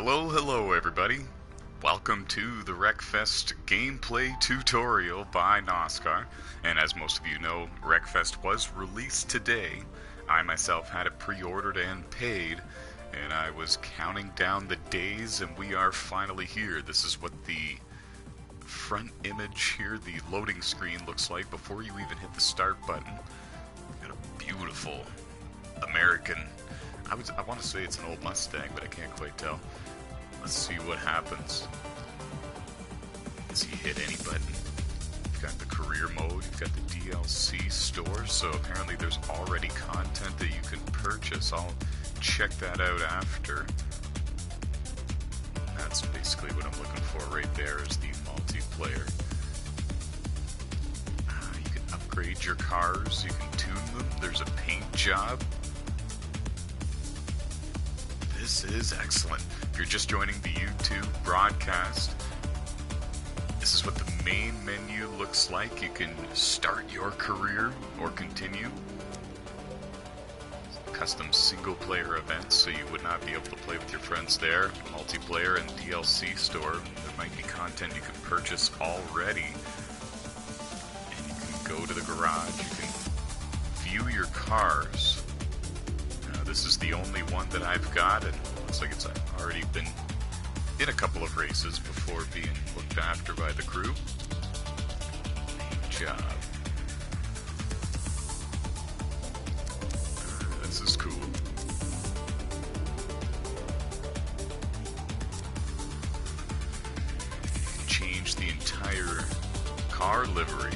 Hello everybody. Welcome to the Wreckfest gameplay tutorial by NOSSCAR. And as most of you know, Wreckfest was released today. I myself had it pre-ordered and paid, and I was counting down the days, and we are finally here. This is what the front image here, the loading screen, looks like before you even hit the start button. Got a beautiful American, I want to say it's an old Mustang, but I can't quite tell. Let's see what happens. Let's see, hit any button. You've got the career mode, you've got the DLC store, so apparently there's already content that you can purchase. I'll check that out after. That's basically what I'm looking for right there, is the multiplayer. You can upgrade your cars, you can tune them, there's a paint job. This is excellent. If you're just joining the YouTube broadcast, this is what the main menu looks like. You can start your career or continue. Custom single player events, so you would not be able to play with your friends there. Multiplayer and DLC store. There might be content you can purchase already. And you can go to the garage, you can view your cars. This is the only one that I've got, and it looks like it's already been in a couple of races before being looked after by the crew. Good job. This is cool. Change the entire car livery.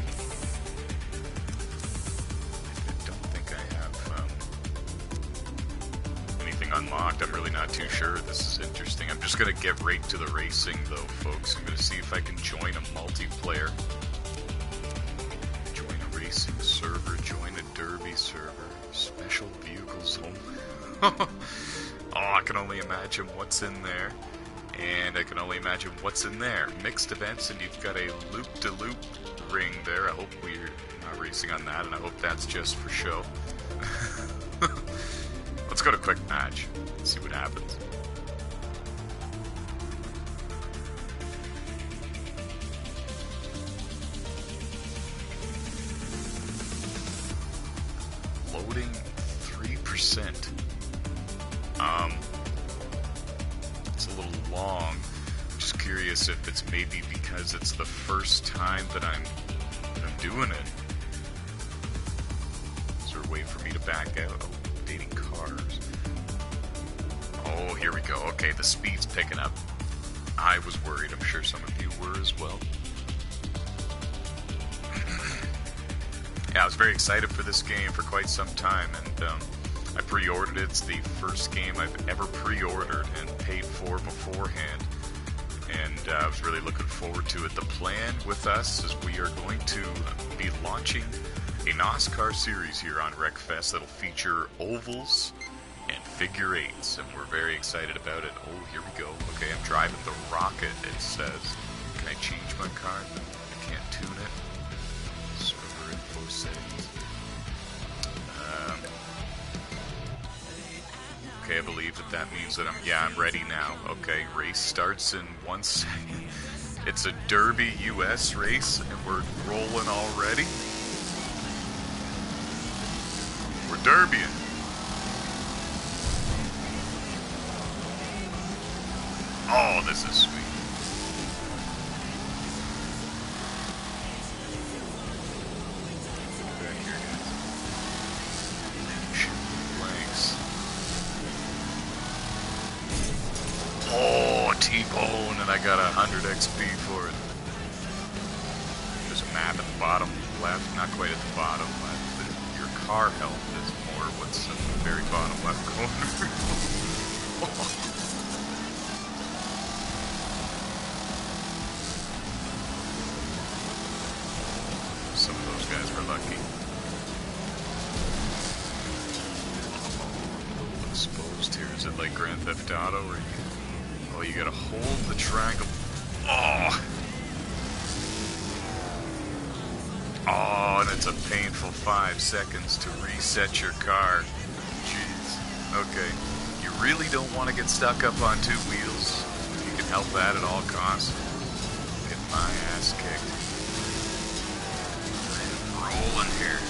Unlocked. I'm really not too sure. This is interesting. I'm just going to get right to the racing though, folks. I'm going to see if I can join a multiplayer. Join a racing server, join a derby server, special vehicles home. Oh, I can only imagine what's in there. And I can only imagine what's in there. Mixed events, and you've got a loop-de-loop ring there. I hope we're not racing on that, and I hope that's just for show. Let's go to quick match, see what happens. Loading 3%. It's a little long. I'm just curious if it's maybe because it's the first time that I'm doing it. Is there a way for me to back out? Oh, updating cars. Oh, here we go. Okay, the speed's picking up. I was worried. I'm sure some of you were as well. Yeah, I was very excited for this game for quite some time, and I pre-ordered it. It's the first game I've ever pre-ordered and paid for beforehand, and I was really looking forward to it. The plan with us is we are going to be launching a NASCAR series here on Wreckfest that'll feature ovals and figure eights, and we're very excited about it. Oh, here we go. Okay, I'm driving the Rocket, it says. Can I change my car? I can't tune it. Server info settings. Okay, I believe that means that I'm ready now. Okay, race starts in 1 second. It's a Derby US race, and we're rolling already. We're derbying. Oh, this is sweet. Back here, guys. Shoot blanks. Oh, T-bone, and I got 100 XP for it. There's a map at the bottom left, not quite at the bottom left. Your car health is more what's in the very bottom left corner. Some of those guys were lucky. Exposed here. Is it like Grand Theft Auto where you gotta hold the triangle? Oh! Oh, and it's a painful 5 seconds to reset your car. Jeez. Okay. You really don't want to get stuck up on 2 wheels, if you can help that at all costs, get my ass kicked. I'm rolling here.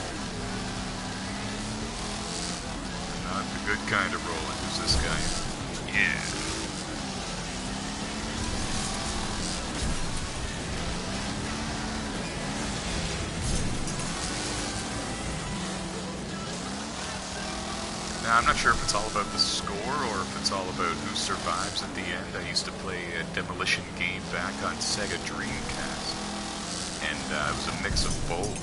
Not the good kind of rolling. Who's this guy? Yeah. Now, I'm not sure if it's all about the score or if it's all about who survives at the end. I used to play a demolition game back on Sega Dreamcast, and it was a mix of both.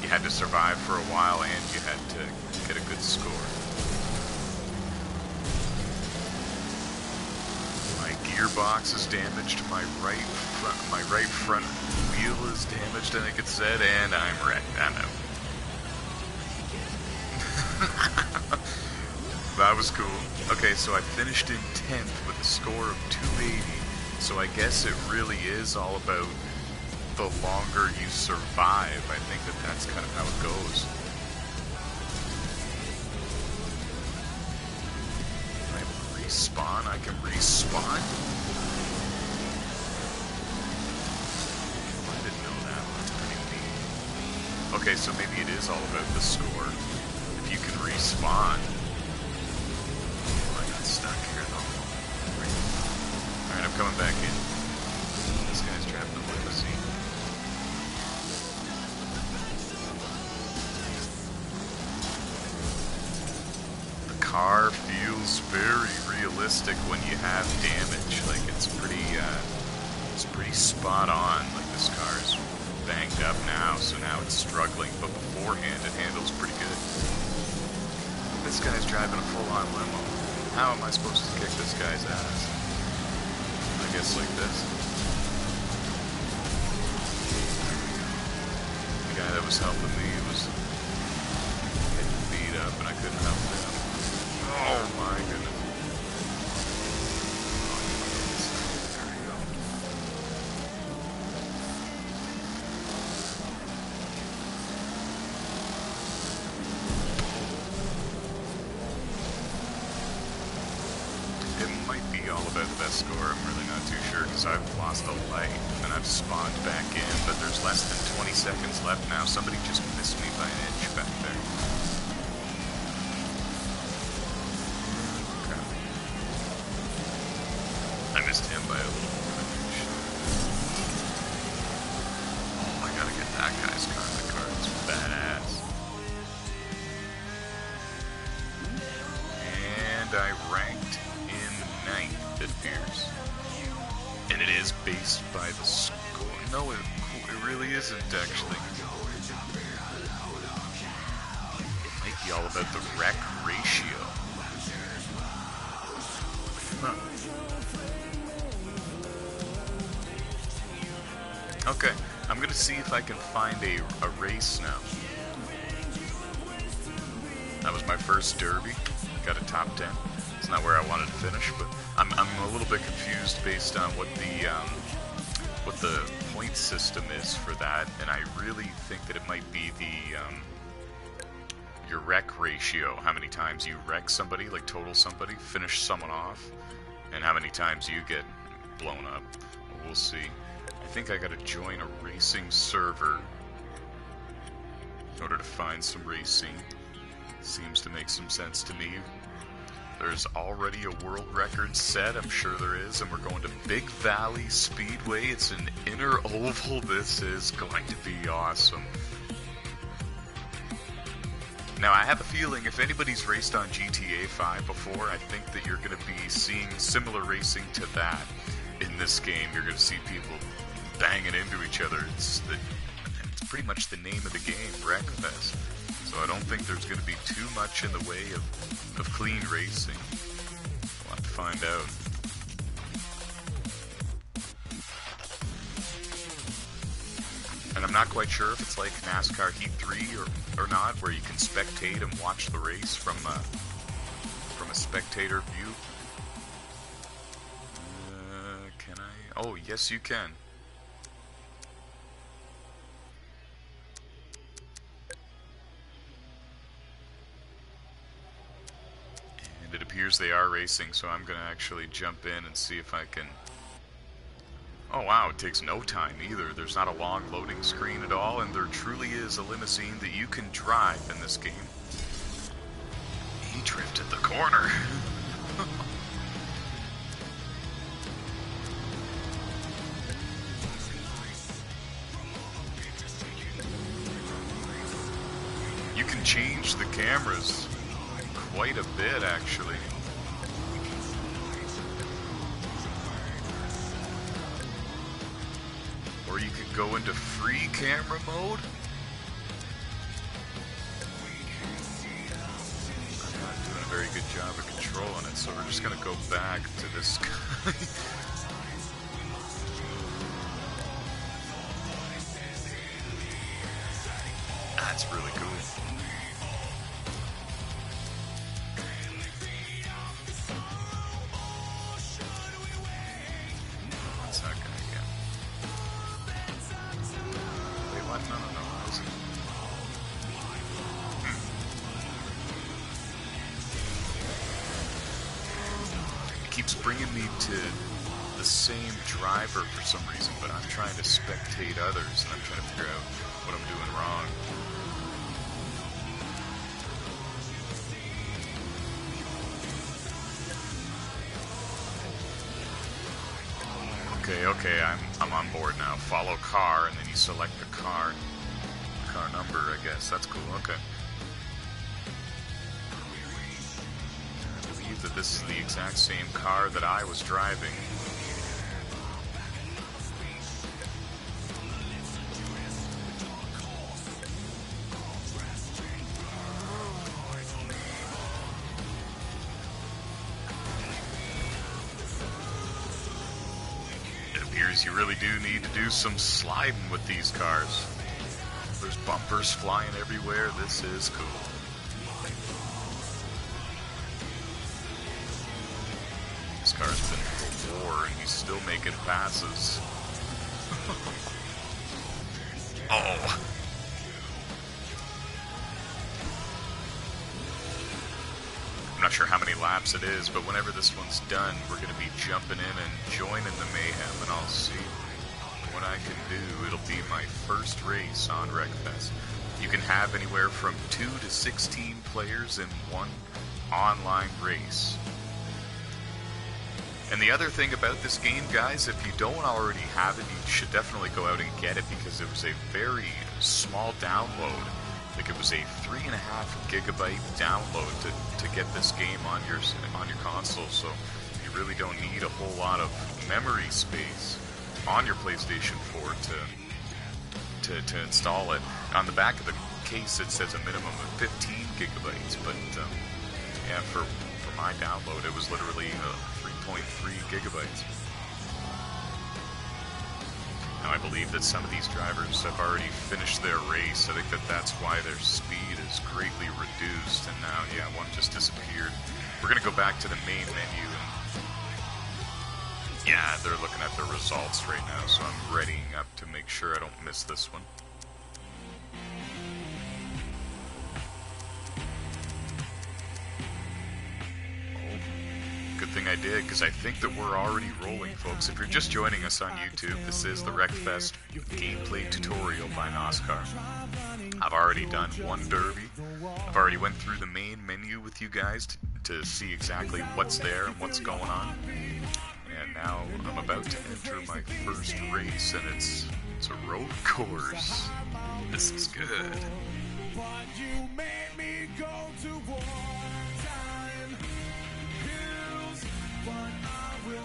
You had to survive for a while and you had to get a good score. My gearbox is damaged, my right front wheel is damaged, I think it said, and I'm wrecked. I know. That was cool. Okay, so I finished in 10th with a score of 280, so I guess it really is all about the longer you survive. I think that that's kind of how it goes. Can I respawn? I can respawn? I didn't know that. That's pretty neat. Okay, so maybe it is all about the score. If you can respawn. Stuck here though. Alright, I'm coming back in. This guy's trapped in the limousine. The car feels very realistic when you have damage. Like it's pretty spot on. Like this car is banged up now, so now it's struggling, but beforehand it handles pretty good. This guy's driving a full-on limo. How am I supposed to kick this guy's ass? I guess like this. The guy that was helping me was getting beat up and I couldn't help him. Oh my goodness. There we go. All about the best score, I'm really not too sure because I've lost a light and I've spawned back in, but there's less than 20 seconds left now. Somebody just missed me by an inch back there. Okay. I missed him by a little more than an inch. Oh, I gotta get that guy's car. The car is badass. And I ranked in 9th, it appears. And it is based by the score. No, it really isn't, actually. It might be all about the wreck ratio. Huh. Okay, I'm gonna see if I can find a race now. That was my first derby. Got a top 10. It's not where I wanted to finish, but I'm a little bit confused based on what the point system is for that, and I really think that it might be your wreck ratio, how many times you wreck somebody, like total somebody, finish someone off, and how many times you get blown up. We'll see. I think I gotta join a racing server in order to find some racing. Seems to make some sense to me. There's already a world record set, I'm sure there is, and we're going to Big Valley Speedway. It's an inner oval. This is going to be awesome. Now, I have a feeling if anybody's raced on GTA 5 before, I think that you're going to be seeing similar racing to that in this game. You're going to see people banging into each other. It's pretty much the name of the game, Wreckfest. So I don't think there's going to be too much in the way of clean racing. We'll have to find out. And I'm not quite sure if it's like NASCAR Heat 3 or not, where you can spectate and watch the race from a spectator view. Can I? Oh, yes you can. appears they are racing, so I'm gonna actually jump in and see if I can... Oh wow, it takes no time either. There's not a long loading screen at all, and there truly is a limousine that you can drive in this game. He drifted the corner. You can change the cameras quite a bit, actually. Or you could go into free camera mode. I'm not doing a very good job of controlling it, so we're just gonna go back to this guy. That's really cool. What's that guy again? Wait, what? No, I wasn't. It keeps bringing me to the same driver for some reason, but I'm trying to spectate others, and I'm trying to figure out what I'm doing wrong. Okay, I'm on board now. Follow car, and then you select the car number, I guess. That's cool, okay. I believe that this is the exact same car that I was driving. You really do need to do some sliding with these cars. There's bumpers flying everywhere. This is cool. This car's been through war and he's still making passes. Oh. I'm not sure how many laps it is, but whenever this one's done, we're going to be jumping in and joining the mayhem, and I'll see what I can do. It'll be my first race on Wreckfest. You can have anywhere from 2 to 16 players in one online race. And the other thing about this game, guys, if you don't already have it, you should definitely go out and get it, because it was a very small download. Like, it was a 3.5 gigabyte download to get this game on your console, so you really don't need a whole lot of memory space on your PlayStation 4 to install it. On the back of the case it says a minimum of 15 gigabytes, but yeah, for my download it was literally 3.3 gigabytes. Now, I believe that some of these drivers have already finished their race. I think that's why their speed is greatly reduced. And now, yeah, one just disappeared. We're going to go back to the main menu. And yeah, they're looking at the results right now, so I'm readying up to make sure I don't miss this one. Good thing I did, because I think that we're already rolling, folks. If you're just joining us on YouTube, this is the Wreckfest gameplay tutorial by NOSSCAR. I've already done one derby. I've already went through the main menu with you guys to see exactly what's there and what's going on. And now I'm about to enter my first race, and it's a road course. This is good.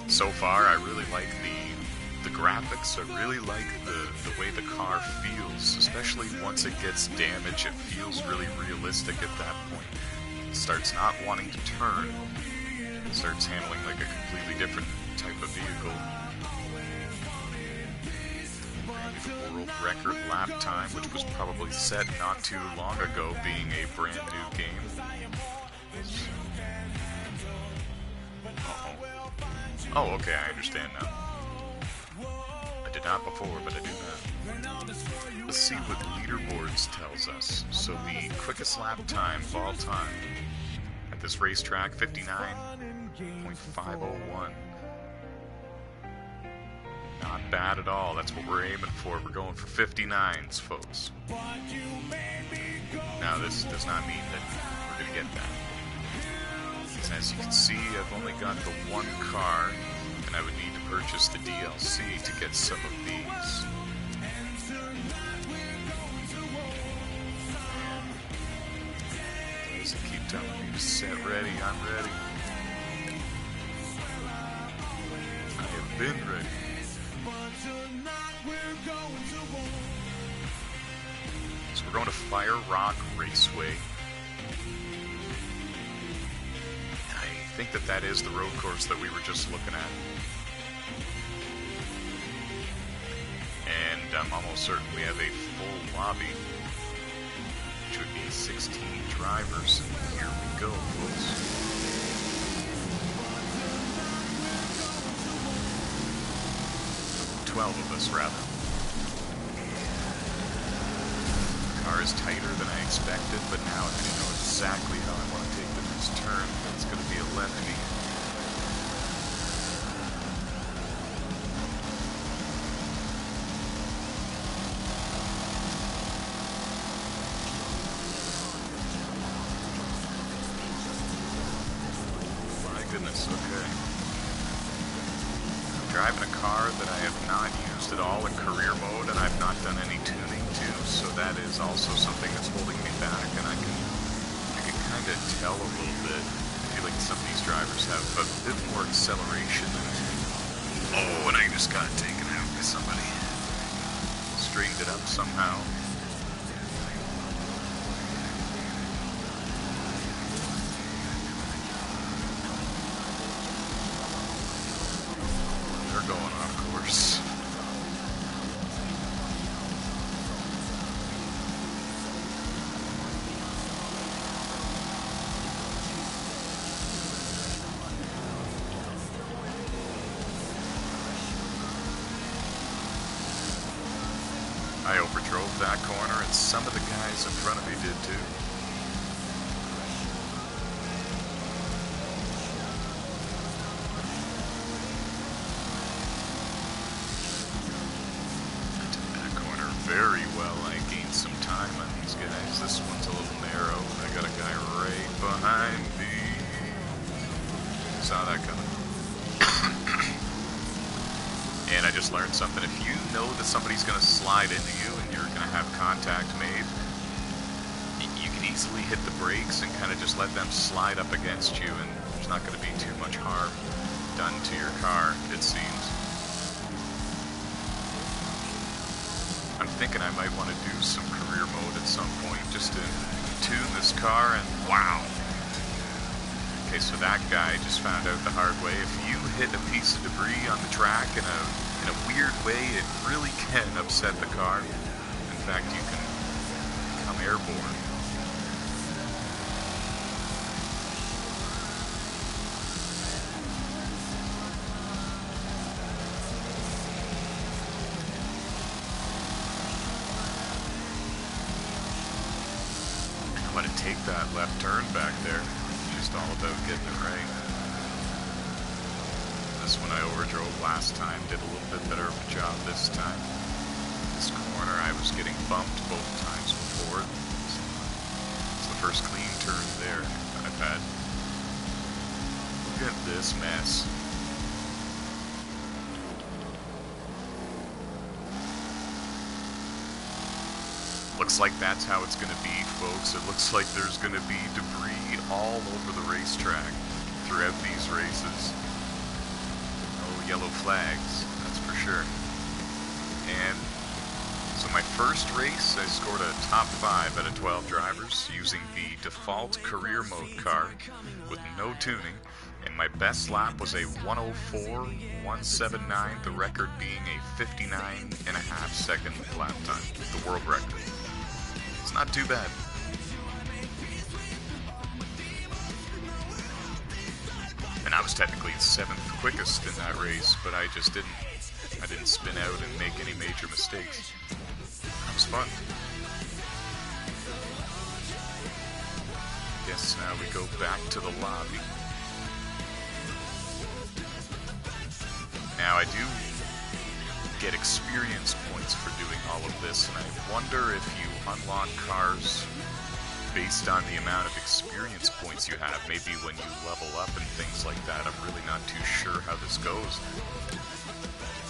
So far, I really like the graphics. I really like the way the car feels, especially once it gets damaged. It feels really realistic at that point. It starts not wanting to turn. It starts handling like a completely different type of vehicle. The world record lap time, which was probably set not too long ago, being a brand new game. Oh, okay, I understand now. I did not before, but I do now. Let's see what leaderboards tells us. So the quickest lap time of all time, I this racetrack, 59.501. Not bad at all. That's what we're aiming for. We're going for 59s, folks. Now, this does not mean that we're going to get that. Because as you can see, I've only got the one car, and I would need to purchase the DLC to get some of these. As I keep telling me to set ready, I'm ready. I have been ready. So we're going to Fire Rock Raceway. I think that is the road course that we were just looking at. And I'm almost certain we have a full lobby, which would be 16 drivers. Here we go, folks. 12 of us, rather. The car is tighter than I expected, but now I know exactly how I want to take the next turn. It's going to be a lefty. My goodness, okay. Driving a car that I have not used at all in career mode, and I've not done any tuning to, so that is also something that's holding me back, and I can kind of tell a little bit. I feel like some of these drivers have a bit more acceleration. Oh, and I just got taken out by somebody. Straightened it up somehow. Going on course. I overdrove that corner, and some of the guys in front of me did too. Very well. I gained some time on these guys. This one's a little narrow. I got a guy right behind me. Saw that coming. And I just learned something. If you know that somebody's going to slide into you and you're going to have contact made, you can easily hit the brakes and kind of just let them slide up against you, and there's not going to be too much harm done to your car, it seems. I'm thinking I might want to do some career mode at some point just to tune this car, and wow. Okay, so that guy just found out the hard way. If you hit a piece of debris on the track in a weird way, it really can upset the car. In fact, you can become airborne. I'm going to take that left turn back there. It's just all about getting it right. This one I overdrove last time, did a little bit better of a job this time. This corner I was getting bumped both times before. It's the first clean turn there I've had. Look at this mess. Looks like that's how it's going to be, folks. It looks like there's going to be debris all over the racetrack throughout these races. No yellow flags, that's for sure. And so my first race, I scored a top 5 out of 12 drivers using the default career mode car with no tuning. And my best lap was a 104.179, the record being a 59.5 second lap time, the world record. It's not too bad. And I was technically 7th quickest in that race, but I didn't spin out and make any major mistakes. That was fun. guess now we go back to the lobby. Now I do get experience points for doing all of this, and I wonder if you unlock cars based on the amount of experience points you have, maybe when you level up and things like that. I'm really not too sure how this goes.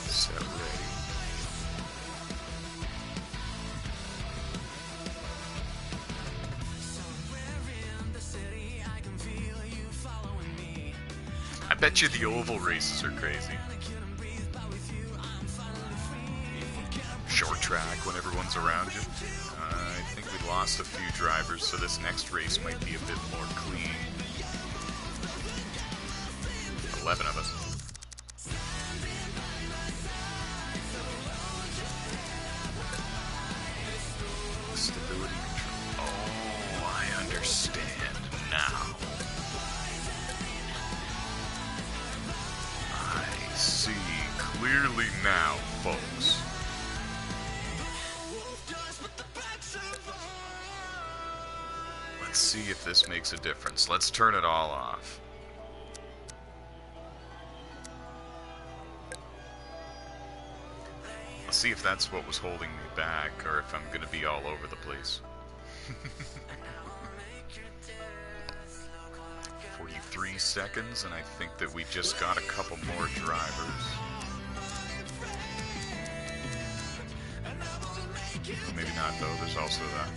Set ready. I bet you the oval races are crazy. Short track when everyone's around you. I think we lost a few drivers, so this next race might be a bit more clean. 11 of us. Stability control. Oh, I understand now. I see clearly now, folks. Let's see if this makes a difference. Let's turn it all off. Let's see if that's what was holding me back, or if I'm gonna be all over the place. 43 seconds, and I think that we just got a couple more drivers. Maybe not, though. There's also that.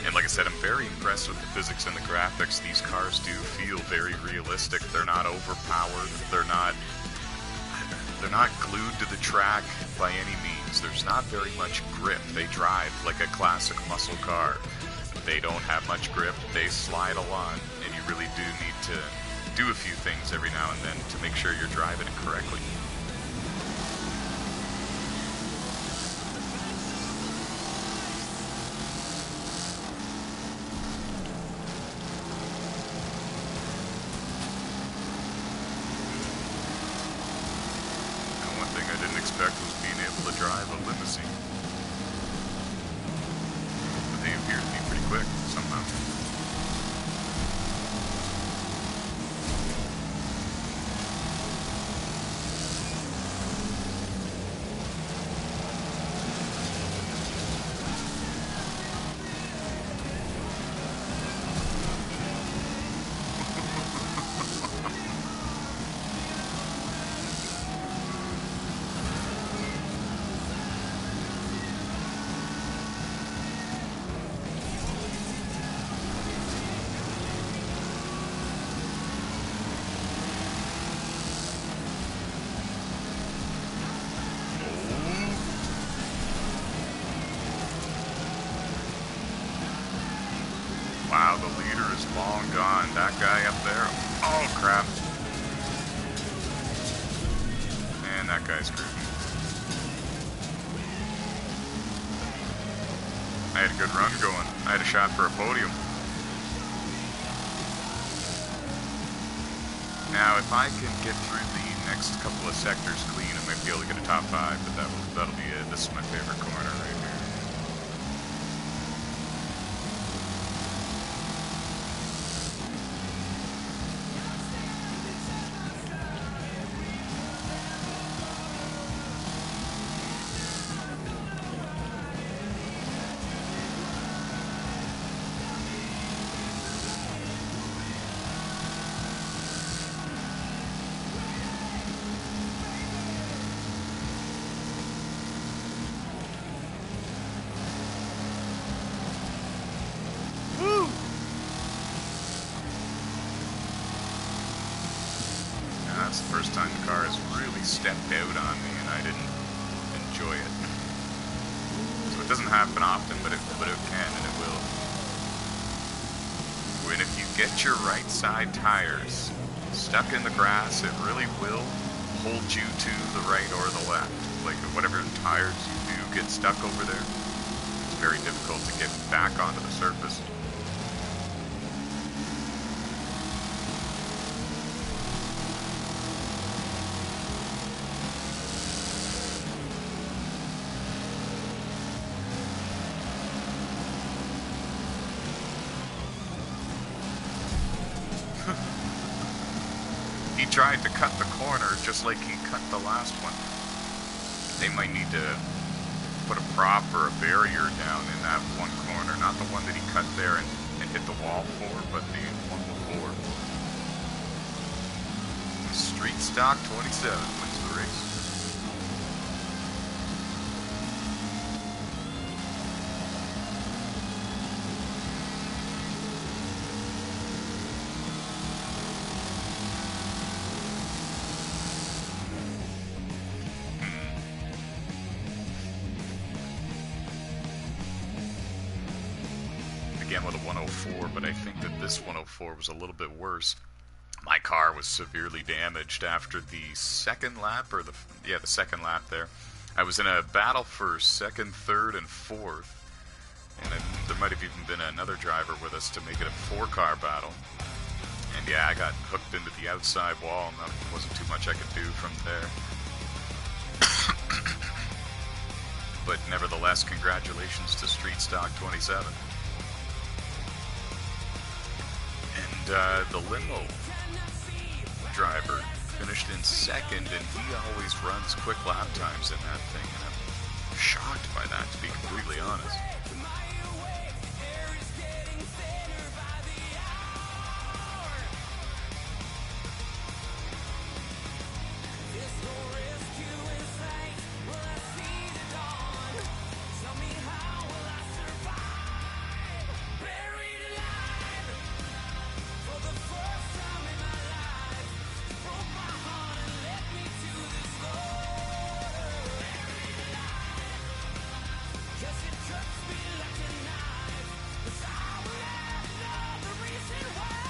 And like I said, I'm very impressed with the physics and the graphics. These cars do feel very realistic. They're not overpowered. They're not glued to the track by any means. There's not very much grip. They drive like a classic muscle car. They don't have much grip. They slide a lot, and you really do need to do a few things every now and then to make sure you're driving it correctly. Was being able to drive a limousine. But they appear to be pretty quick somehow. Wow, the leader is long gone. That guy up there. Oh, crap. And that guy's screwed me. I had a good run going. I had a shot for a podium. Now, if I can get through the next couple of sectors clean, I might be able to get a top 5, but that'll be it. This is my favorite corner right here. That's the first time the car has really stepped out on me and I didn't enjoy it. So it doesn't happen often, but it can and it will. And if you get your right side tires stuck in the grass, it really will hold you to the right or the left. Like whatever tires you do get stuck over there, it's very difficult to get back onto the surface. tried to cut the corner just like he cut the last one. They might need to put a prop or a barrier down in that one corner, not the one that he cut there and hit the wall for, but the one before. Street Stock 27 wins the race. Again with a 104, but I think that this 104 was a little bit worse. My car was severely damaged after the second lap, or the second lap there. I was in a battle for second, third, and fourth, and there might have even been another driver with us to make it a four-car battle. And yeah, I got hooked into the outside wall, and there wasn't too much I could do from there. But nevertheless, congratulations to Street Stock 27. And the limo driver finished in second, and he always runs quick lap times in that thing, and I'm shocked by that, to be completely honest.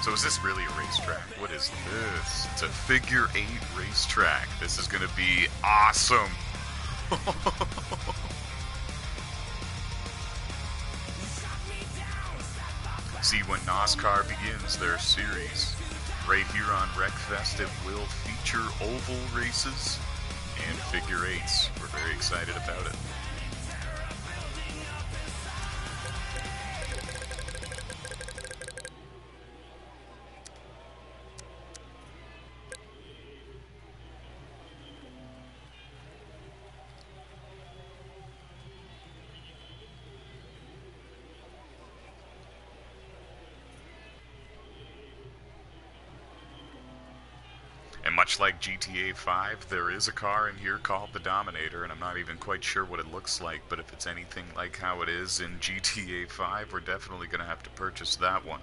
So is this really a racetrack? What is this? It's a figure 8 racetrack. This is going to be awesome. See, when NASCAR begins their series, right here on Wreckfest, it will feature oval races and figure 8s. We're very excited about it. And much like GTA 5, there is a car in here called the Dominator, and I'm not even quite sure what it looks like, but if it's anything like how it is in GTA 5, we're definitely going to have to purchase that one.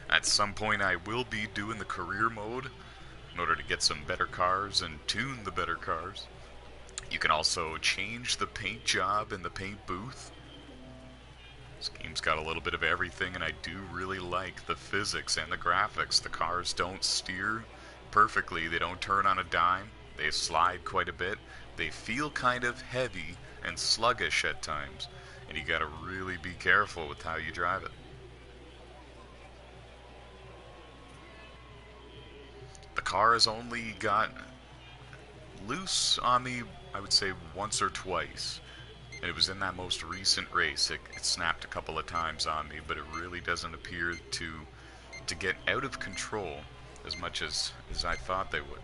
At some point I will be doing the career mode in order to get some better cars and tune the better cars. You can also change the paint job in the paint booth. This game's got a little bit of everything, and I do really like the physics and the graphics. The cars don't steer perfectly, they don't turn on a dime, they slide quite a bit, they feel kind of heavy and sluggish at times, and you gotta really be careful with how you drive it. The car has only got loose on me, I would say, once or twice, and it was in that most recent race. It snapped a couple of times on me, but it really doesn't appear to get out of control as much as I thought they would.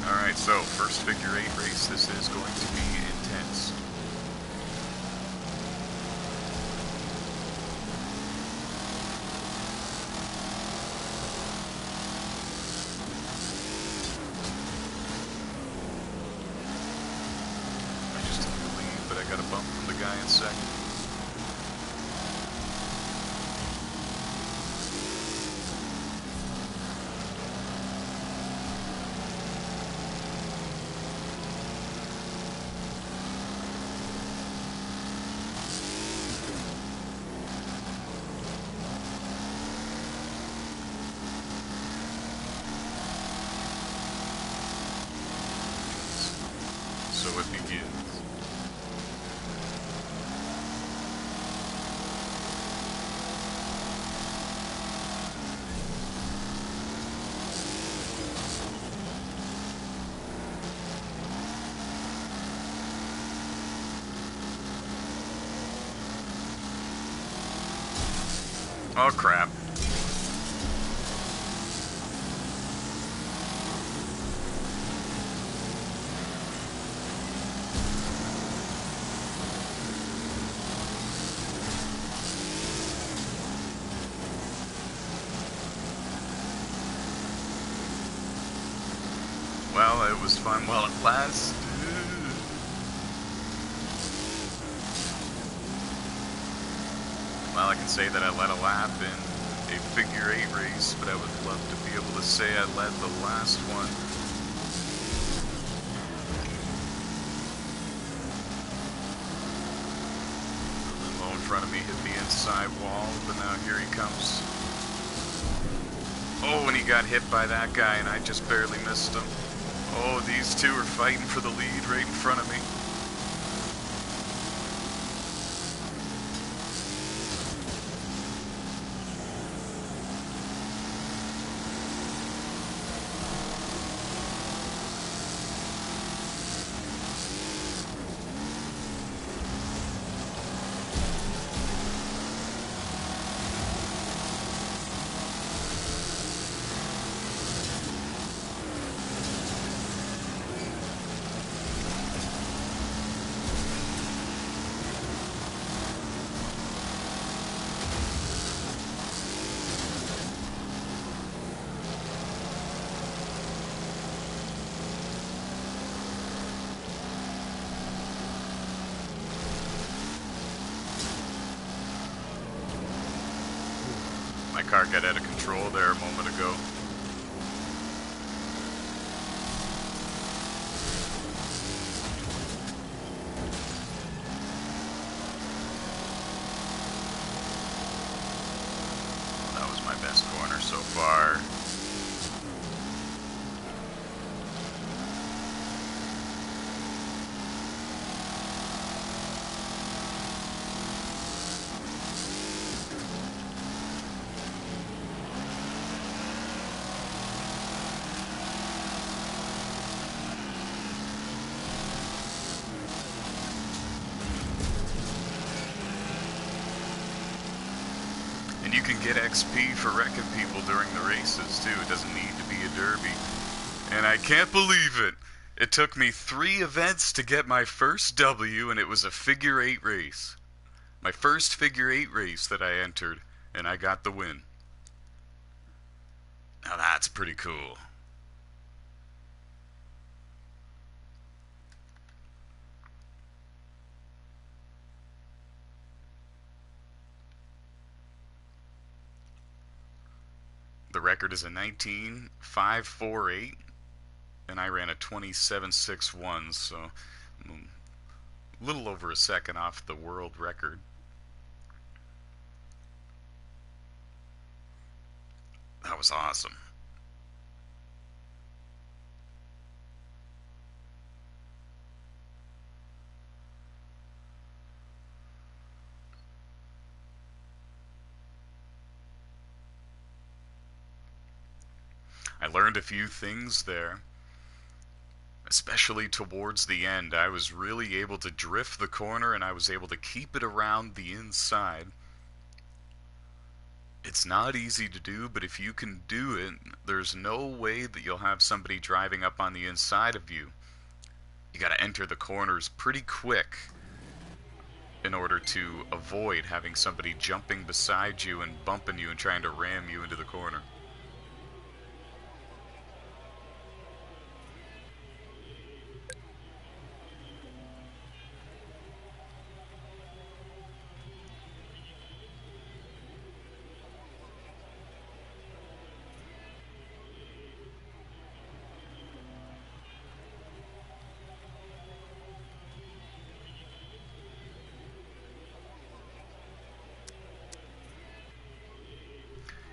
Alright, so first figure 8 race. This is going to be intense. I just took the lead, but I got a bump from the guy in second. So it begins. Oh crap. Well, it was fun while it lasted. Well, I can say that I led a lap in a figure 8 race, but I would love to be able to say I led the last one. The limo in front of me hit the inside wall, but now here he comes. Oh, and he got hit by that guy, and I just barely missed him. Oh, these two are fighting for the lead right in front of me. My car got out of control there a moment ago. That was my best corner so far. And you can get XP for wrecking people during the races, too. It doesn't need to be a derby. And I can't believe it. It took me 3 events to get my first W, and it was a figure 8 race. My first figure 8 race that I entered, and I got the win. Now that's pretty cool. The record is a 19.548, and I ran a 27.61, so I'm a little over a second off the world record. That was awesome. I learned a few things there, especially towards the end. I was really able to drift the corner, and I was able to keep it around the inside. It's not easy to do, but if you can do it, there's no way that you'll have somebody driving up on the inside of you. You gotta enter the corners pretty quick in order to avoid having somebody jumping beside you and bumping you and trying to ram you into the corner.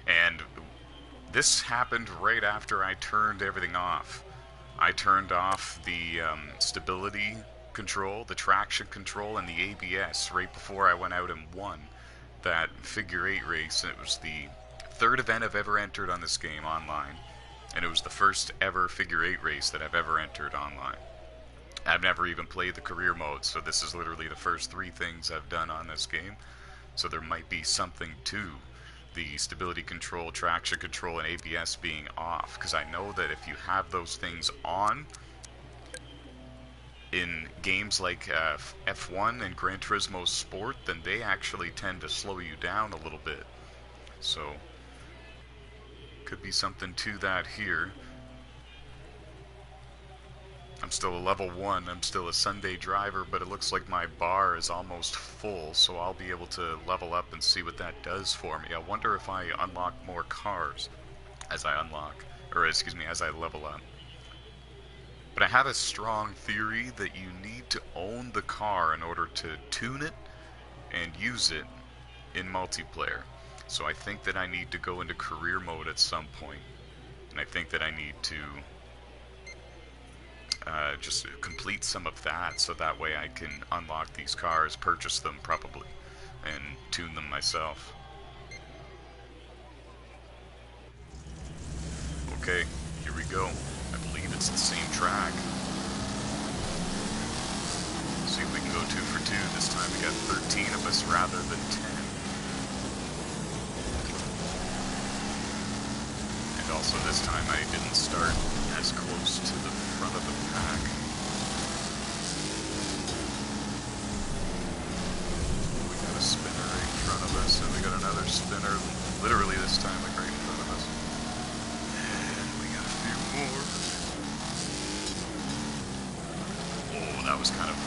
And this happened right after I turned everything off. I turned off the stability control, the traction control, and the ABS right before I went out and won that figure 8 race. And it was the 3rd event I've ever entered on this game online, and it was the first ever figure 8 race that I've ever entered online. I've never even played the career mode, so this is literally the first 3 things I've done on this game. So there might be something to the stability control, traction control, and ABS being off, because I know that if you have those things on in games like F1 and Gran Turismo Sport, then they actually tend to slow you down a little bit. So, could be something to that here. I'm still a level 1, I'm still a Sunday driver, but it looks like my bar is almost full, so I'll be able to level up and see what that does for me. I wonder if I unlock more cars as I as I level up. But I have a strong theory that you need to own the car in order to tune it and use it in multiplayer. So I think that I need to go into career mode at some point, and I think that I need to just complete some of that, so that way I can unlock these cars, purchase them probably, and tune them myself. Okay, here we go. I believe it's the same track. See if we can go 2 for 2. This time we got 13 of us rather than 10. And also this time I didn't start as close to the front of the pack. We got a spinner right in front of us, and we got another spinner literally this time like right in front of us. And we got a few more. Oh, that was kind of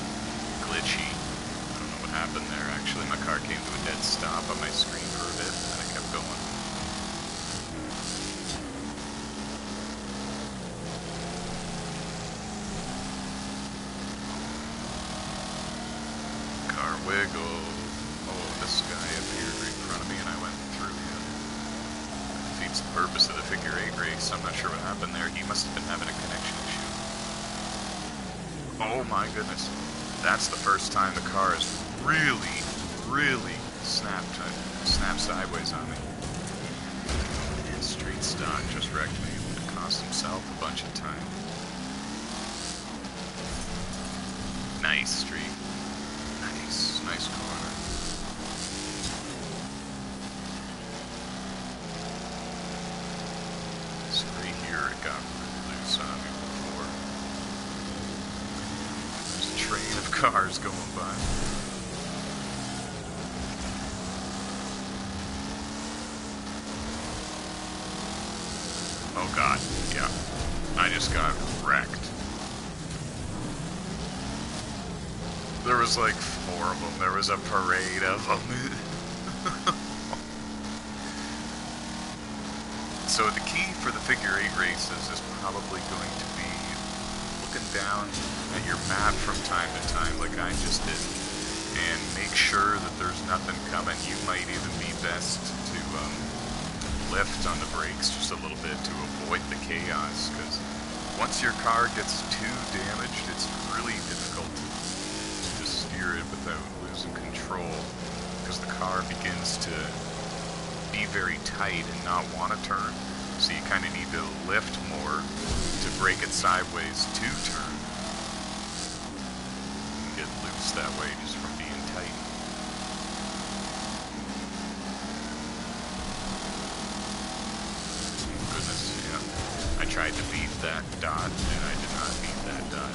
glitchy. I don't know what happened there. Actually, my car came to a dead stop on my screen for a bit, and then it kept going. Wiggle. Oh, this guy appeared right in front of me and I went through him. That defeats the purpose of the figure 8 race. I'm not sure what happened there. He must have been having a connection issue. Oh my goodness. That's the first time the car has really snapped sideways on me. And Street Stock just wrecked me. It cost himself a bunch of time. Nice, Street. Nice corner. So right here it got loose on me before. There's a train of cars going by. Oh god, yeah. I just got wrecked. There was like 4 of them. There was a parade of them. So the key for the figure 8 races is probably going to be looking down at your map from time to time like I just did, and make sure that there's nothing coming. You might even be best to lift on the brakes just a little bit to avoid the chaos, because once your car gets too damaged, it's really difficult to steer it without losing control, because the car begins to be very tight and not want to turn. So you kind of need to lift more to brake it sideways to turn. You get loose that way just from being tight. Goodness, yeah. I tried to beat that dot and I did not beat that dot.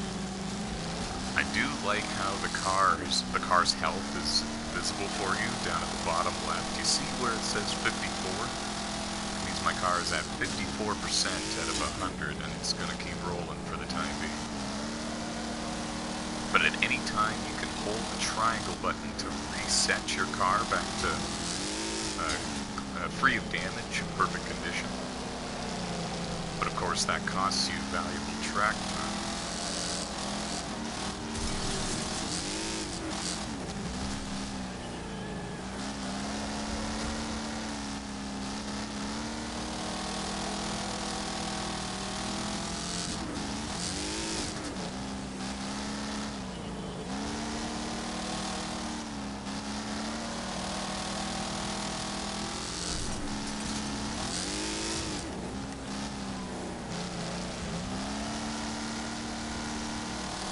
I do like how the car's health is visible for you down at the bottom left. You see where it says 54? It means my car is at 54% out of 100, and it's going to keep rolling for the time being. But at any time, you can hold the triangle button to reset your car back to free of damage, perfect condition. But of course, that costs you valuable track time.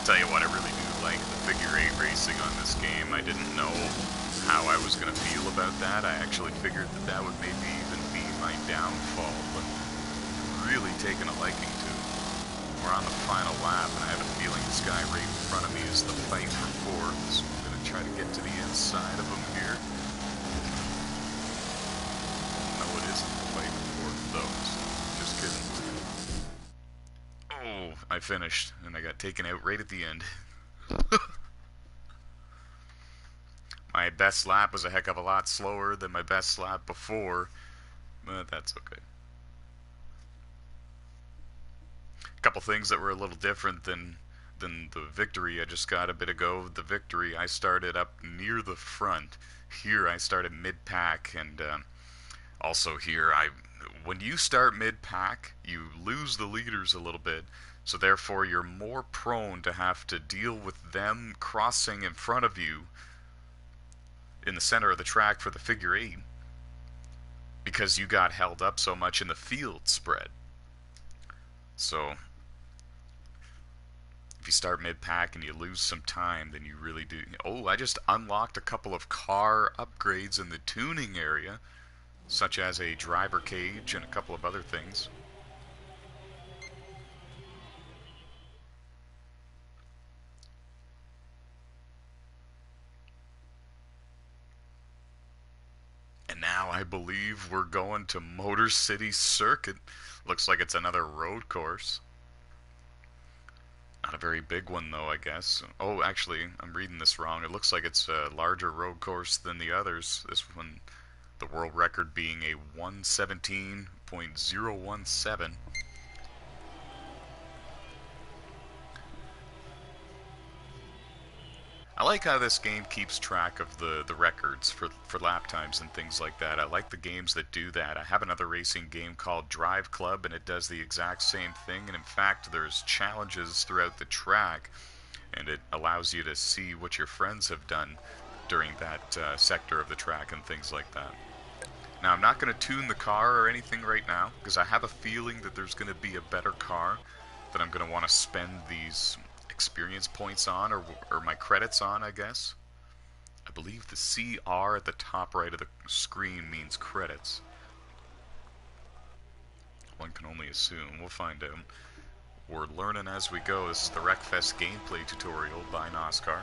Tell you what, I really do like the figure 8 racing on this game. I didn't know how I was going to feel about that. I actually figured that that would maybe even be my downfall, but I'm really taking a liking to it. We're on the final lap, and I have a feeling this guy right in front of me is the fight for fourth, so I'm going to try to get to the inside of him here. No, it isn't the fight for fourth, though, so just kidding. Oh, I finished, and I got taken out right at the end. My best lap was a heck of a lot slower than my best lap before, but that's okay. A couple things that were a little different than the victory I just got a bit ago. The victory, I started up near the front. Here I started mid-pack, and also here, when you start mid-pack, you lose the leaders a little bit, so therefore you're more prone to have to deal with them crossing in front of you in the center of the track for the figure 8 because you got held up so much in the field spread. So if you start mid-pack and you lose some time, then you really do. Oh, I just unlocked a couple of car upgrades in the tuning area, such as a driver cage and a couple of other things. And now I believe we're going to Motor City Circuit. Looks like it's another road course. Not a very big one, though, I guess. Oh, actually, I'm reading this wrong. It looks like it's a larger road course than the others. This one, the world record being a 117.017. I like how this game keeps track of the records for lap times and things like that. I like the games that do that. I have another racing game called Drive Club, and it does the exact same thing. And in fact, there's challenges throughout the track, and it allows you to see what your friends have done during that sector of the track and things like that. Now, I'm not going to tune the car or anything right now, because I have a feeling that there's going to be a better car that I'm going to want to spend these experience points on, or my credits on, I guess. I believe the CR at the top right of the screen means credits. One can only assume. We'll find out. We're learning as we go. This is the Wreckfest gameplay tutorial by NOSSCAR.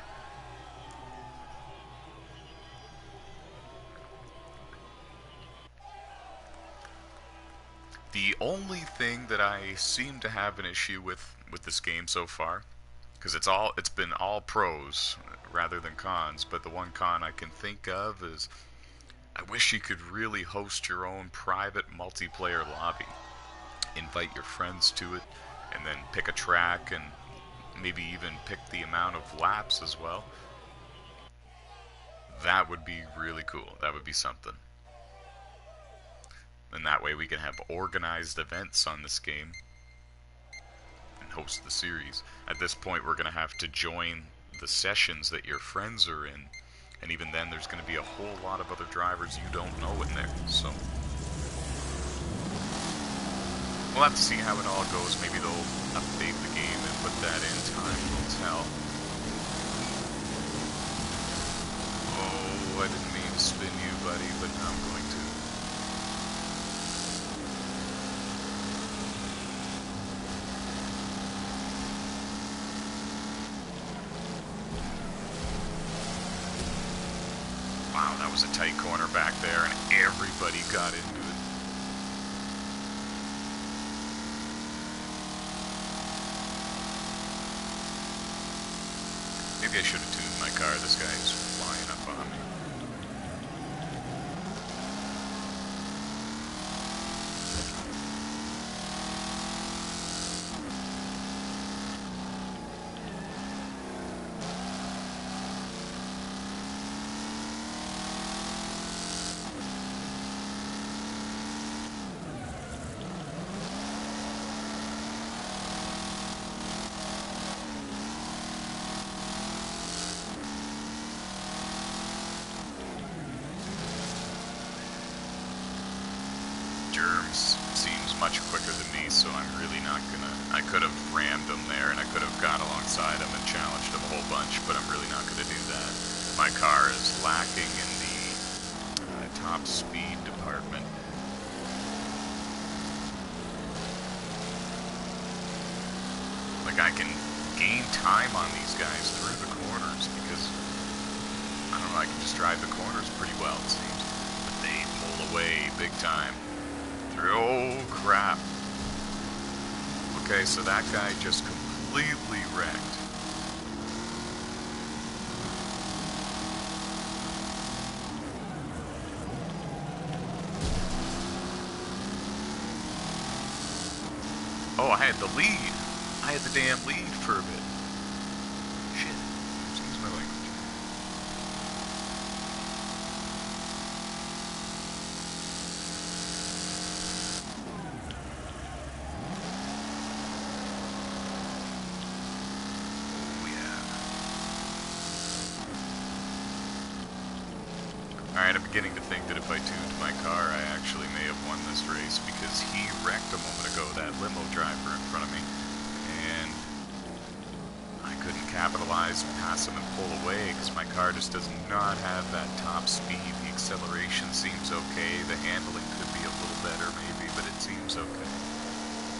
The only thing that I seem to have an issue with this game so far, because it's been all pros rather than cons, but the one con I can think of is I wish you could really host your own private multiplayer lobby. Invite your friends to it, and then pick a track, and maybe even pick the amount of laps as well. That would be really cool. That would be something. And that way we can have organized events on this game and host the series. At this point, we're going to have to join the sessions that your friends are in, and even then there's going to be a whole lot of other drivers you don't know in there, so we'll have to see how it all goes. Maybe they'll update the game and put that in. Time will tell. Oh, I didn't mean to spin you, buddy, but now I'm going to. Wow, that was a tight corner back there, and everybody got into it. Maybe I should have tuned my car. This guy is flying up on me. Seems much quicker than me, so I'm really not gonna... I could have rammed him there, and I could have got alongside him and challenged him a whole bunch, but I'm really not gonna do that. My car is lacking in the top speed department. Like, I can gain time on these guys through the corners, because, I don't know, I can just drive the corners pretty well, it seems. But they pull away big time. Oh, crap. Okay, so that guy just completely wrecked. Oh, I had the lead. I had the damn lead for a bit. Shit. Excuse my language. Alright, I'm beginning to think that if I tuned my car, I actually may have won this race, because he wrecked a moment ago, that limo driver in front of me, and I couldn't capitalize, pass him, and pull away, because my car just does not have that top speed. The acceleration seems okay, the handling could be a little better maybe, but it seems okay.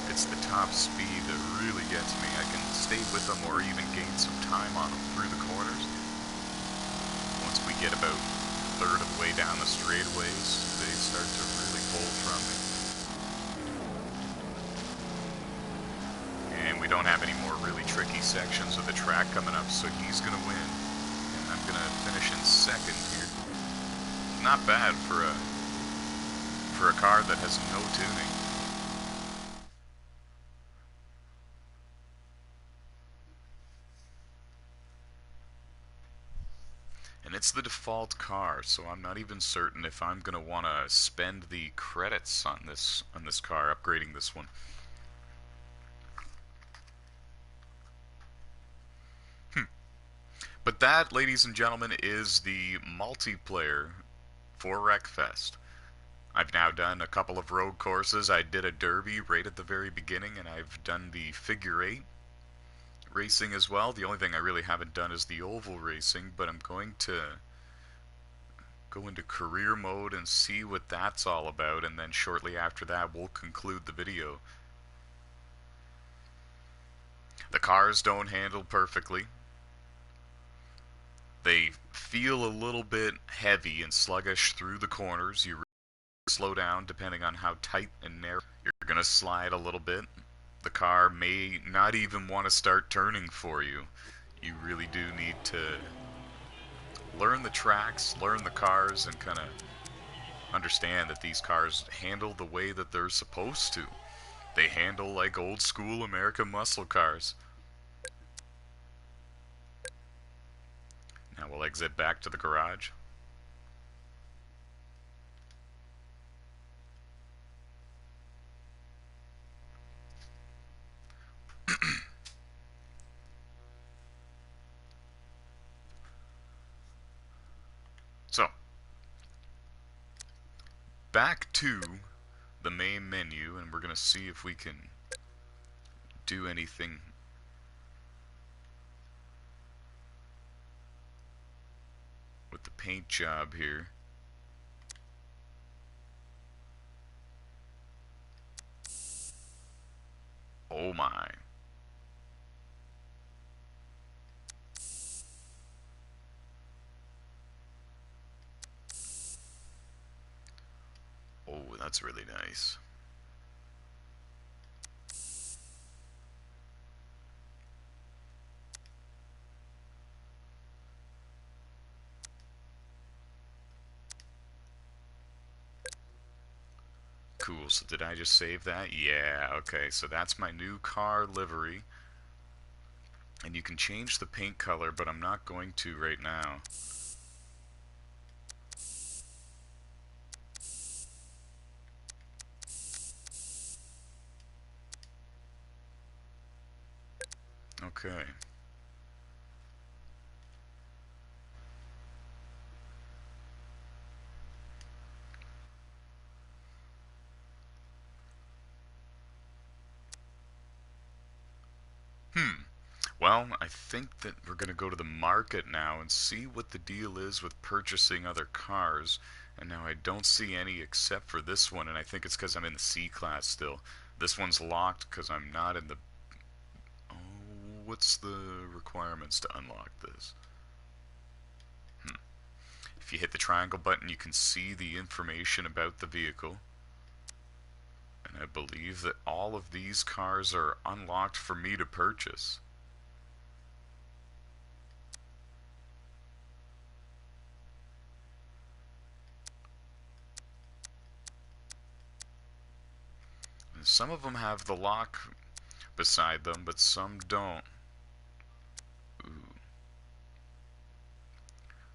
It's the top speed that really gets me. I can stay with them or even gain some time on them through the corners. Once we get about third of the way down the straightaways, they start to really pull from me. And we don't have any more really tricky sections of the track coming up, so he's going to win. And I'm going to finish in second here. Not bad for a car that has no tuning. And it's the default car, so I'm not even certain if I'm going to want to spend the credits on this car, upgrading this one. But that, ladies and gentlemen, is the multiplayer for Wreckfest. I've now done a couple of road courses. I did a derby right at the very beginning, and I've done the figure 8 racing as well. The only thing I really haven't done is the oval racing, but I'm going to go into career mode and see what that's all about, and then shortly after that we'll conclude the video. The cars don't handle perfectly. They feel a little bit heavy and sluggish through the corners. You really slow down depending on how tight and narrow. You're going to slide a little bit. The car may not even want to start turning for you. You really do need to learn the tracks, learn the cars, and kind of understand that these cars handle the way that they're supposed to. They handle like old school American muscle cars. Now we'll exit back to the garage. So, back to the main menu, and we're going to see if we can do anything with the paint job here. Oh my. Oh, that's really nice. Cool, so did I just save that? Yeah, okay, so that's my new car livery. And you can change the paint color, but I'm not going to right now. Okay. Well, I think that we're going to go to the market now and see what the deal is with purchasing other cars. And now I don't see any except for this one, and I think it's because I'm in the C class still. This one's locked because I'm not in the... Oh, what's the requirements to unlock this? If you hit the triangle button, you can see the information about the vehicle. And I believe that all of these cars are unlocked for me to purchase. And some of them have the lock beside them, but some don't. Ooh.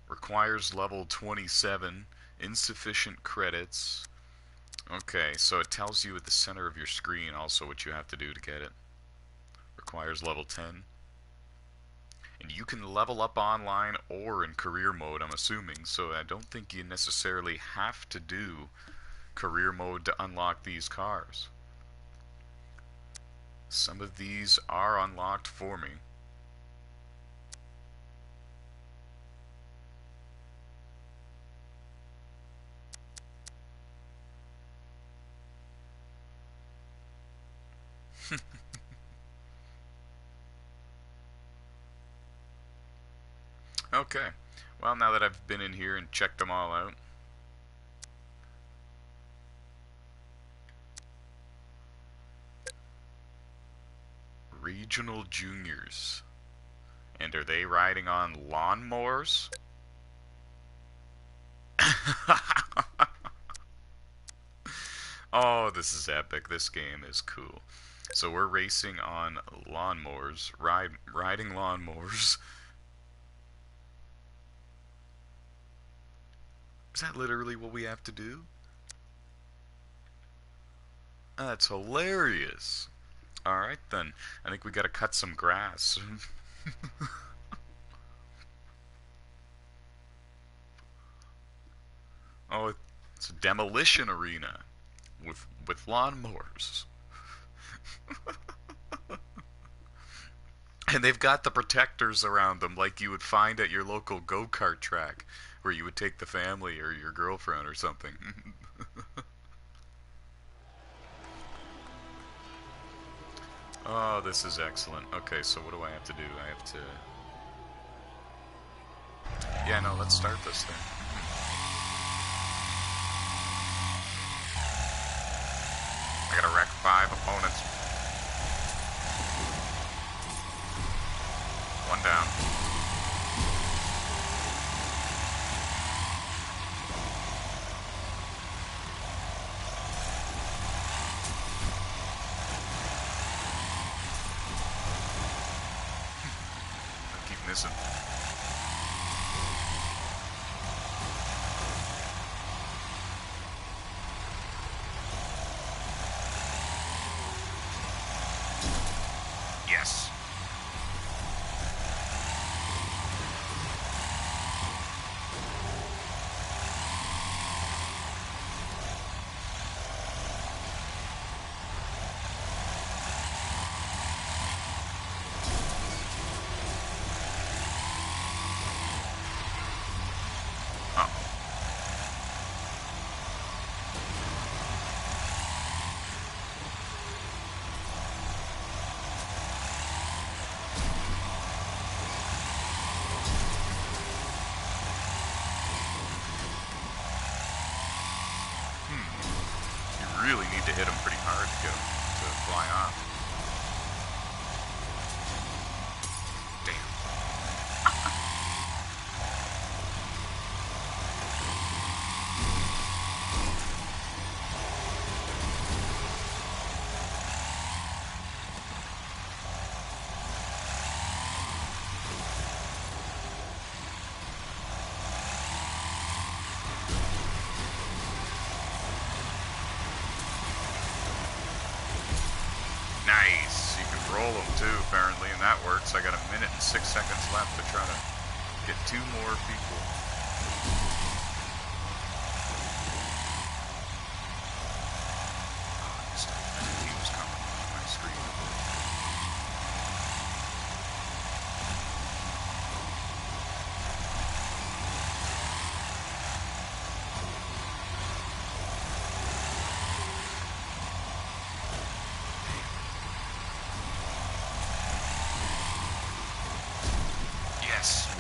Requires level 27, insufficient credits. Okay, so it tells you at the center of your screen also what you have to do to get it. Requires level 10. And you can level up online or in career mode, I'm assuming, so I don't think you necessarily have to do career mode to unlock these cars. Some of these are unlocked for me. Okay, well, now that I've been in here and checked them all out, Regional Juniors. And are they riding on lawnmowers? Oh, this is epic. This game is cool. So we're racing on lawnmowers, riding lawnmowers. Is that literally what we have to do? That's hilarious. Alright then, I think we gotta cut some grass. Oh, it's a demolition arena with lawnmowers. And they've got the protectors around them like you would find at your local go-kart track where you would take the family or your girlfriend or something. Oh, this is excellent. Okay, so what do I have to do? I have to... Yeah, no, let's start this thing. I gotta wreck 5 opponents. One down. I keep missing. Yes. Really need to hit them pretty hard to get them to fly off. Damn. Nice. You can roll them too, apparently, and that works. I got 1 minute and 6 seconds left to try to get 2 more people. Oh, I missed it. He was coming on my screen.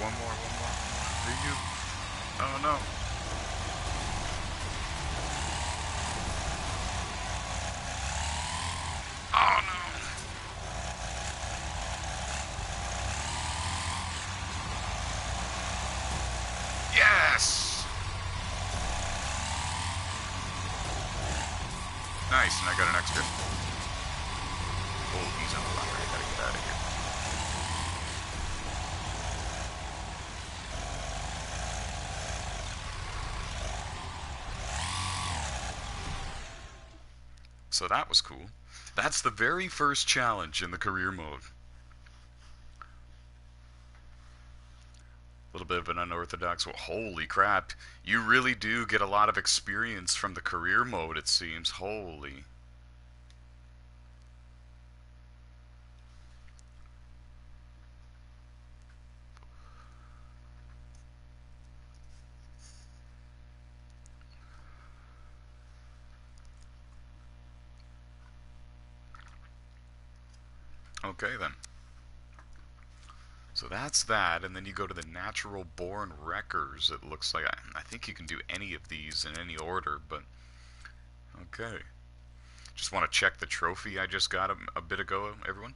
one more. Are you? Oh no. Oh no. Yes! Nice, and I got an extra. Oh, he's on the ladder. I gotta get out of here. So that was cool. That's the very first challenge in the career mode. A little bit of an unorthodox. Well, holy crap. You really do get a lot of experience from the career mode, it seems. Holy. Okay, then. So that's that, and then you go to the natural born wreckers. It looks like I think you can do any of these in any order, but okay. Just want to check the trophy I just got a bit ago, everyone.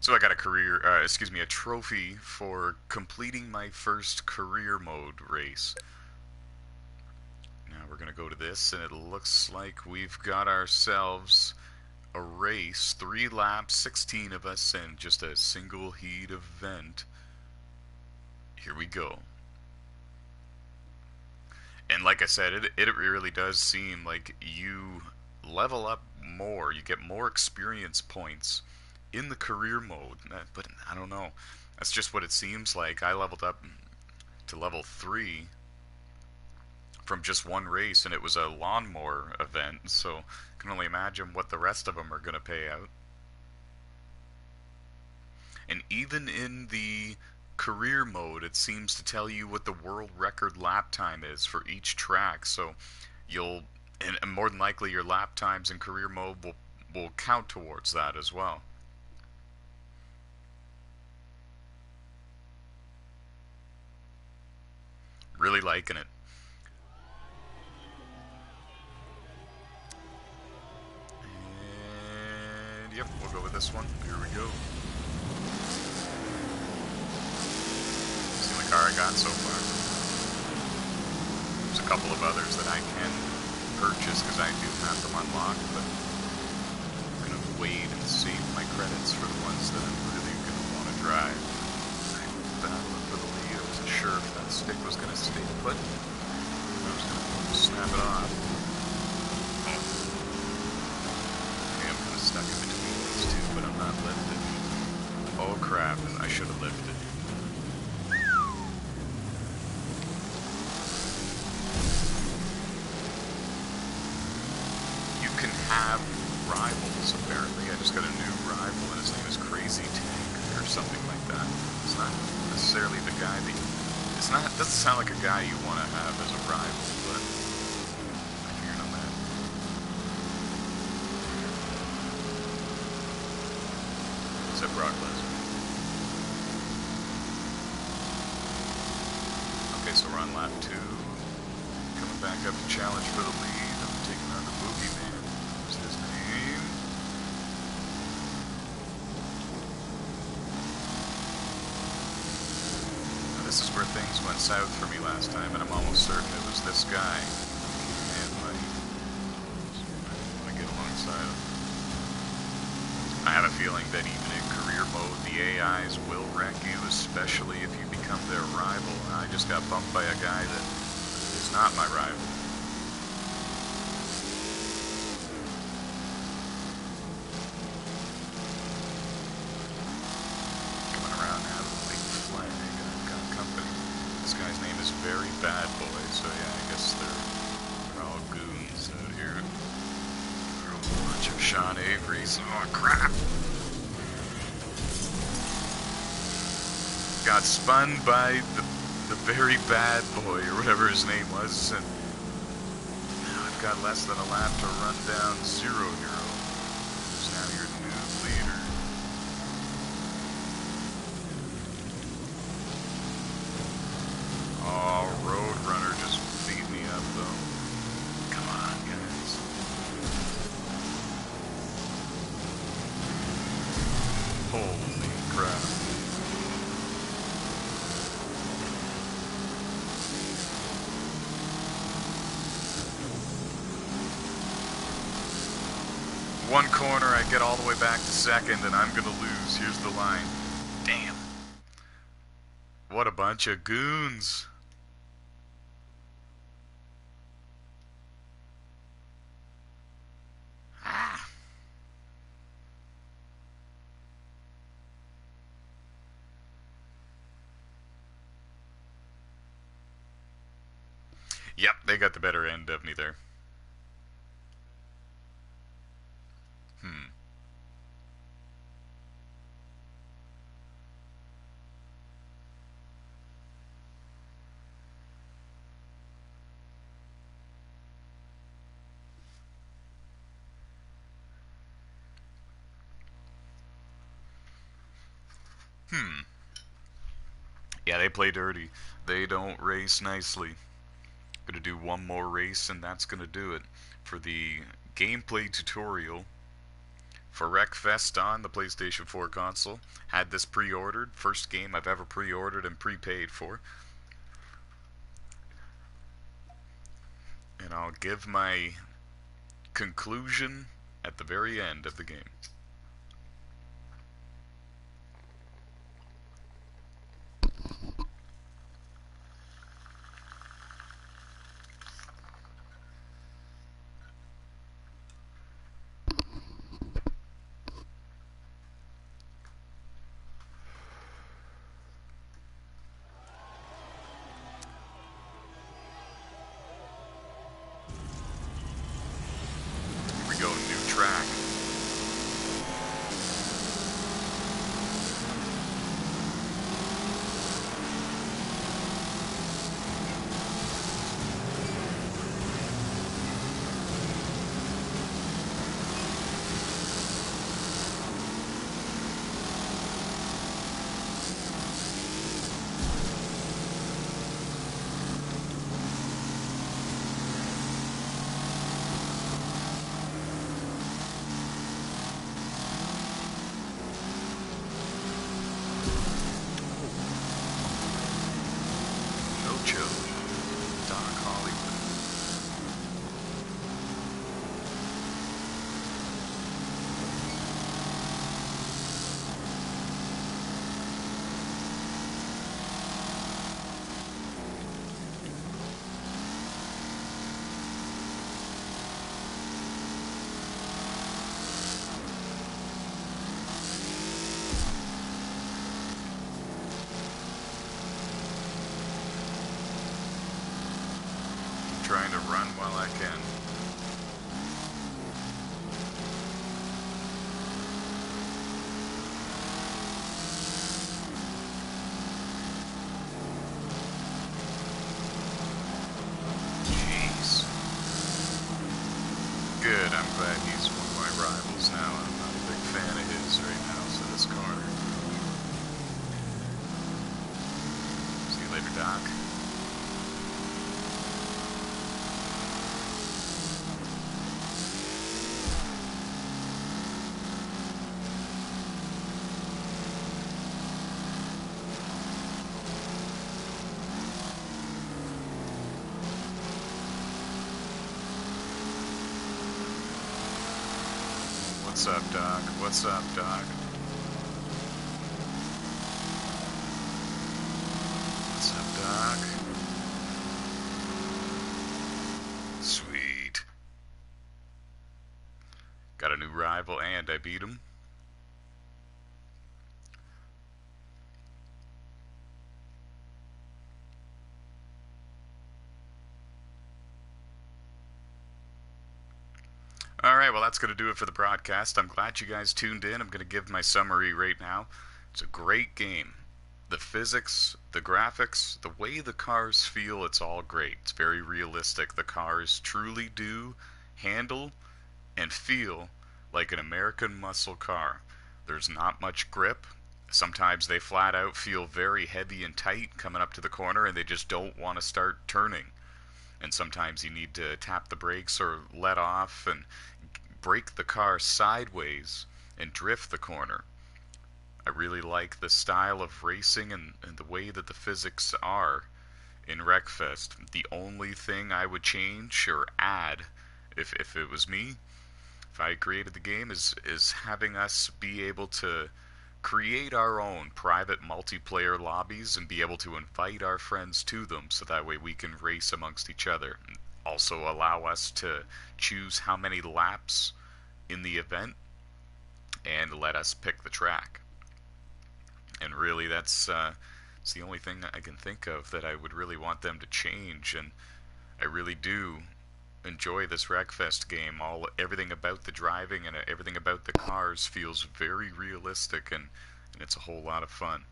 So I got a trophy for completing my first career mode race. Now we're gonna go to this, and it looks like we've got ourselves a race, 3 laps, 16 of us, and just a single heat event. Here we go. And like I said, it really does seem like you level up more, you get more experience points in the career mode, but I don't know. That's just what it seems like. I leveled up to level 3 from just one race, and it was a lawnmower event, so I can only imagine what the rest of them are going to pay out. And even in the career mode, it seems to tell you what the world record lap time is for each track, so you'll, and more than likely your lap times in career mode will count towards that as well. Really liking it. And yep, we'll go with this one. Here we go. See the car I got so far. There's a couple of others that I can purchase because I do have them unlocked, but I'm going to wait and save my credits for the ones that I'm really going to want to drive. Battling for the lead. I wasn't sure if that stick was going to stay put. I was going to snap it off. Oh. Okay, I'm kind of stuck in between these two, but I'm not lifted. Oh crap, I should have lifted. You can have rivals, apparently. I just got a new rival, and his name is Crazy Tank, or something like that. It's not necessarily the guy that it doesn't sound like a guy you want to have as a rival, but I figured on that. Except Brock Lesnar. Okay, so we're on lap 2. Coming back up to challenge for the lead. I'm taking on the Boogeyman. What's his name? This is where things went south for me last time, and I'm almost certain it was this guy. And I want to get alongside him. I have a feeling that even in career mode, the AIs will wreck you, especially if you become their rival. I just got bumped by a guy that is not my rival. Coming around now with a big flag. This guy's name is Very Bad Boy, so yeah, I guess they're all Sean Avery's. Oh, crap. Got spun by the very bad boy, or whatever his name was, and now I've got less than a lap to run down Zero Hero, who's now your new leader. Oh, Roadrunner just beat me up, though. Come on, guys. Holy crap. One corner, I get all the way back to second, and I'm gonna lose. Here's the line. Damn. What a bunch of goons. Ah. Yep, they got the better end of me there. Hmm. Yeah, they play dirty. They don't race nicely. Gonna do one more race, and that's gonna do it for the gameplay tutorial for Wreckfest on the PlayStation 4 console. Had this pre-ordered. First game I've ever pre-ordered and prepaid for. And I'll give my conclusion at the very end of the game. Here we go, new track. Trying to run while I can. Jeez. Good, I'm glad he's one of my rivals now. I'm not a big fan of his right now, so this corner. See you later, Doc. What's up, Doc? What's up, Doc? What's up, Doc? Sweet. Got a new rival and I beat him. All right, well, that's going to do it for the broadcast. I'm glad you guys tuned in. I'm going to give my summary right now. It's a great game. The physics, the graphics, the way the cars feel, it's all great. It's very realistic. The cars truly do handle and feel like an American muscle car. There's not much grip. Sometimes they flat out feel very heavy and tight coming up to the corner and they just don't want to start turning. And sometimes you need to tap the brakes or let off and brake the car sideways and drift the corner. I really like the style of racing and the way that the physics are in Wreckfest. The only thing I would change or add, if it was me, if I created the game, is having us be able to create our own private multiplayer lobbies and be able to invite our friends to them so that way we can race amongst each other. Also allow us to choose how many laps in the event and let us pick the track. And really it's the only thing I can think of that I would really want them to change. And I really do enjoy this Wreckfest game. Everything about the driving and everything about the cars feels very realistic, and it's a whole lot of fun.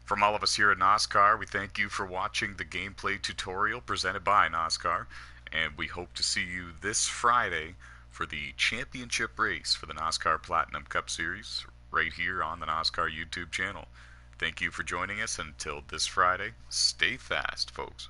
From all of us here at NOSSCAR, we thank you for watching the gameplay tutorial presented by NOSSCAR, and we hope to see you this Friday for the championship race for the NOSSCAR Platinum Cup Series right here on the NOSSCAR YouTube channel. Thank you for joining us. Until this Friday, stay fast, folks.